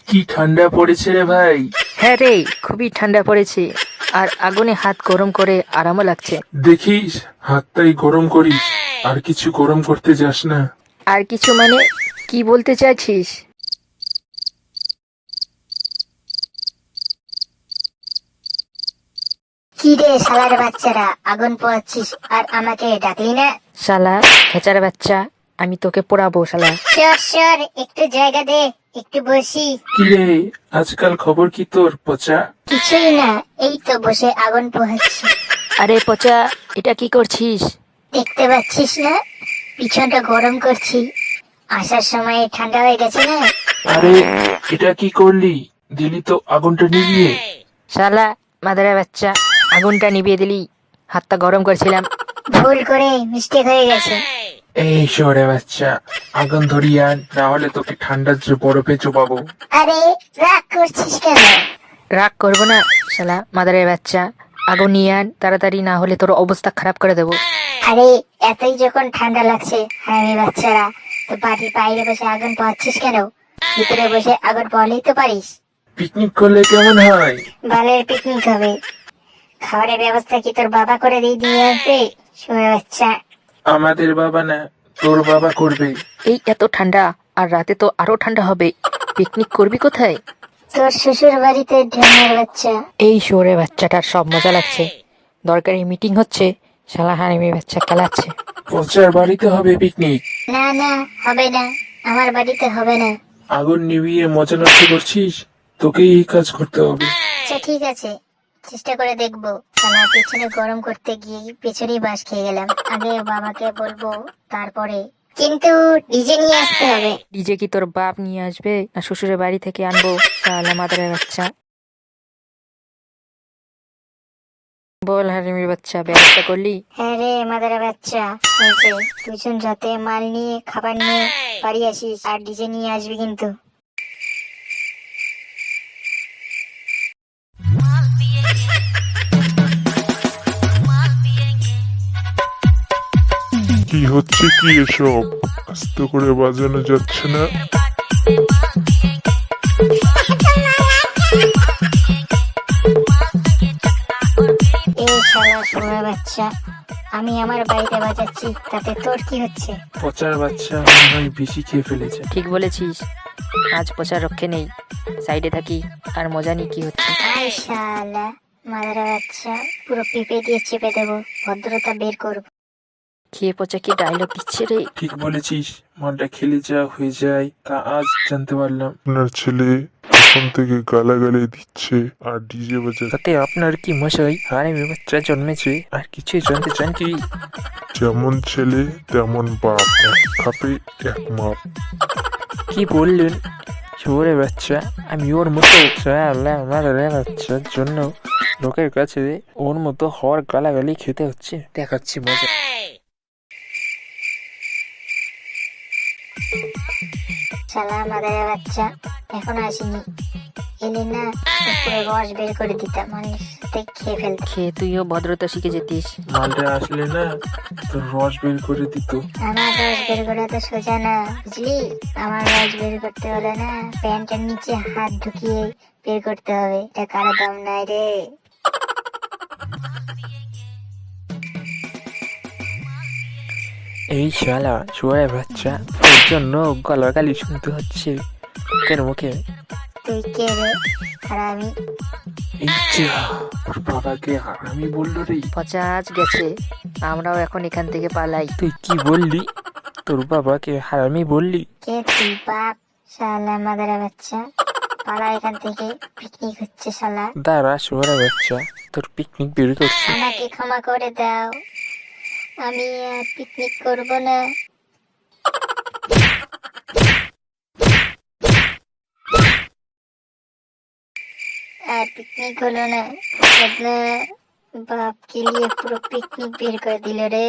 কি ঠান্ডা পড়েছে রে ভাই। হ্যাঁ রে, খুবই ঠান্ডা পড়েছে। আর আগুনে হাত গরম করে আরামও লাগছে। দেখিস হাতটাই গরম করিস, আর কিছু গরম করতে যাস না। আর কিছু মানে, কি বলতে চাইছিস? কি রে শালার বাচ্চারা, আগুন পোহাচ্ছিস আর আমাকে ডাকলি না? শালা খেচার বাচ্চা, আমি তোকে পোড়াবো শালা। সর সর, একটু জায়গা দে, একটু বসি। কি রে, আজকাল খবর কি তোর পচা? কিছুই না, এই তো বসে আগুন পোহাচ্ছি। আরে পচা, এটা কি করছিস? দেখতে পাচ্ছিস না, পিছনটা গরম করছি। আসার সময় ঠান্ডা হয়ে গেছে না। আরে এটা কি করলি, দিলি তো আগুনটা নিভিয়ে। শালা মাদারে বাচ্চা, আগুনটা নিভিয়ে দিলি। হাতটা গরম করছিলাম। ভুল করে মিস্টেক হয়ে গেছে। এই শহরে বাচ্চা, আগুন ধরিয়ে আন, না হলে তোকে ঠান্ডার যে বরফে চোবাবো। আরে রাগ করছিস কেন? রাগ করবো না শালা মাদারে বাচ্চা, আগুন নিয়ে আন তাড়াতাড়ি, না হলে তোর অবস্থা খারাপ করে দেবো। আরে এতই যখন ঠান্ডা লাগছে, হ্যাঁ বাচ্চারা, তো বাড়ির বাইরে বসে আগুন পোহাচ্ছিস কেন? ভিতরে বসে আগুন পোহালেই তো পারিস। পিকনিক করলে কেমন হয়? বালের পিকনিক হবে। খাবারের ব্যবস্থা কি তোর বাবা করে দিয়ে আসবে? শুয়ে বাচ্চা। আমাদের বাবা না, তোর বাবা করবে। এই এত ঠান্ডা, আর রাতে তো আরো ঠান্ডা হবে। পিকনিক করবি কোথায়? তোর শ্বশুর বাড়িতে ঢেঙের বাচ্চা। এই শহরে বাচ্চাটার সব মজা লাগছে। দরকারি মিটিং হচ্ছে, শালা হারামি বাচ্চা খেলাচ্ছে। পচার বাড়িতে হবে পিকনিক। না না, হবে না, আমার বাড়িতে হবে না। আগুন নিভিয়ে মজা নষ্ট করছিস, তোকেই এই কাজ করতে হবে। আচ্ছা ঠিক আছে, চেষ্টা করে দেখবো। খানা পেছনে গরম করতে গিয়ে পেছনেই বাস খেয়ে গেলাম। আগে বাবাকে বলবো, তারপরে কিন্তু ডিজে নিয়ে আসতে হবে। ডিজে কি তোর বাপ নিয়ে আসবে, না শ্বশুরের বাড়ি থেকে আনবো? শালা মাদারের বাচ্চা, বল হারামির বাচ্চা, ব্যবস্থা করলি? হ্যাঁ রে মাদারা বাচ্চা, হয়েছে। দুজন যাতে মাল নিয়ে খাবার নিয়ে বাড়ি আসিস, আর ডিজে নিয়ে আসবি কিন্তু। কি হচ্ছে কি এসব? আস্তে করে বাজানো যাচ্ছে না? এ শালা শুয়োর বাচ্চা, আমি আমার বাড়িতে বাজাচ্ছি, তাতে তোর কি হচ্ছে? পচার বাচ্চা মনে হয় বেশি খেয়ে ফেলেছে। ঠিক বলেছিস, আজ পচার রক্ষে নেই। সাইডে থাকি আর মজা নি কি হচ্ছে। আই শালা মাদারা বাচ্চা, পুরো পিপে দিয়ে চেপে দেবো, ভদ্রতা বের করবো। খেয়ে পচা কি ডায়লগ দিচ্ছে রে। ঠিক বলেছিস, মনটা খেলে যা হয়ে যায় তা আজ জানতে পারলাম। আপনার ছেলে এখন থেকে গালাগালি দিচ্ছে আর ডিজে বাজাচ্ছে। তাতে আপনার কি মশাই, হারামি বাচ্চা জন্মেছে, আর কিছুই জানতে চান কি? যেমন ছেলে তেমন বাপ, এক খাপে এক মাপ। কি বললেন শহরে বাচ্চা? আমি ওর মতো মাদারের বাচ্চার জন্য লোকের কাছে ওর মতো হওয়ার গালাগালি খেতে হচ্ছে? দেখাচ্ছি মজা। শালা মাদারা বাচ্চা এখনো আসেনি, এলে না পুরো রস বের করে দিতাম, মানুষ খেয়ে ফেলতাম। খেয়ে তুইও ভদ্রতা শিখে যেতিস। মালটা আসলে না তোর রস বের করে দিত। আমার রস বের করা তো সোজা না, বুঝলি? আমার রস বের করতে হলে না প্যান্টের নিচে হাত ঢুকিয়ে বের করতে হবে, এটা কারো দাম নাই রে। এই শালা শুয়ারে বাচ্চা, তোর জন্য গালাগালি শুনতে হচ্ছে মুখের মুখে। তুই কে রে? আর আমি এই যা, ওর বাবাকে হারামি বললো রে। পচা আজ গেছে, আমরাও এখন এখান থেকে পালাই। তুই কি বললি? তোর বাবাকে হারামি বললি? কে? তুই বাপ? শালা মাদারা বাচ্চা, পালা এখান থেকে, পিকনিক হচ্ছে শালা। দাঁড়া শুয়ারে বাচ্চা, তোর পিকনিক বের করছি। আমাকে ক্ষমা করে দাও, আমি আর পিকনিক করব না। আর পিকনিক হলো না, বদলা বাপ के लिए পুরো পিকনিক বের করে দিল রে।